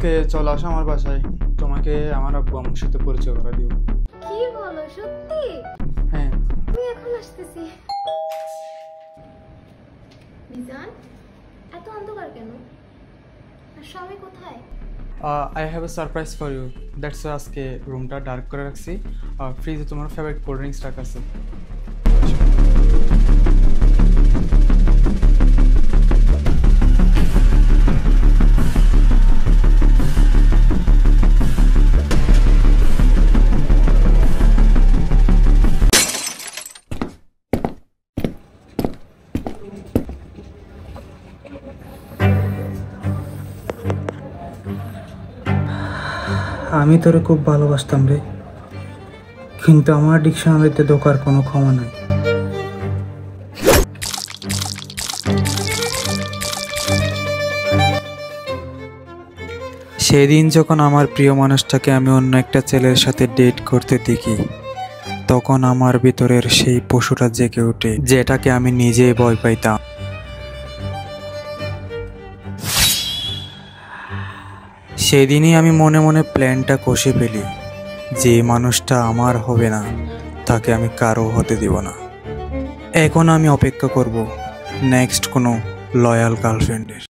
আজকে চলে আসো আমার বাসায়, তোমাকে আমার আব্বু আম্মুর সাথে পরিচয় করে দিব। কি বলো সত্যি? হ্যাঁ। আমি এখন আসতেছি। মিজান, এত অন্ধকার কেন? আর সবাই কোথায়? I have a surprise for you, that's আজকে রুমটা ডার্ক করে রাখছি। ফ্রিজে তোমার ফেভারিট কোল্ড ড্রিঙ্কস রাখা আছে। আমি তোরে খুব ভালোবাসতাম রে, কিন্তু আমার ডিকশনারিতে ঢোকার কোনো ক্ষমা নাই। সেদিন যখন আমার প্রিয় মানুষটাকে আমি অন্য একটা ছেলের সাথে ডেট করতে দেখি, তখন আমার ভিতরের সেই পশুটা জেগে ওঠে, যেটাকে আমি নিজেই ভয় পাইতাম। সেদিনই আমি মনে মনে প্ল্যানটা কষে ফেলি, যে মানুষটা আমার হবে না তাকে আমি কারো হতে দিব না। এখন আমি অপেক্ষা করব নেক্সট কোনো লয়াল গার্লফ্রেন্ডের।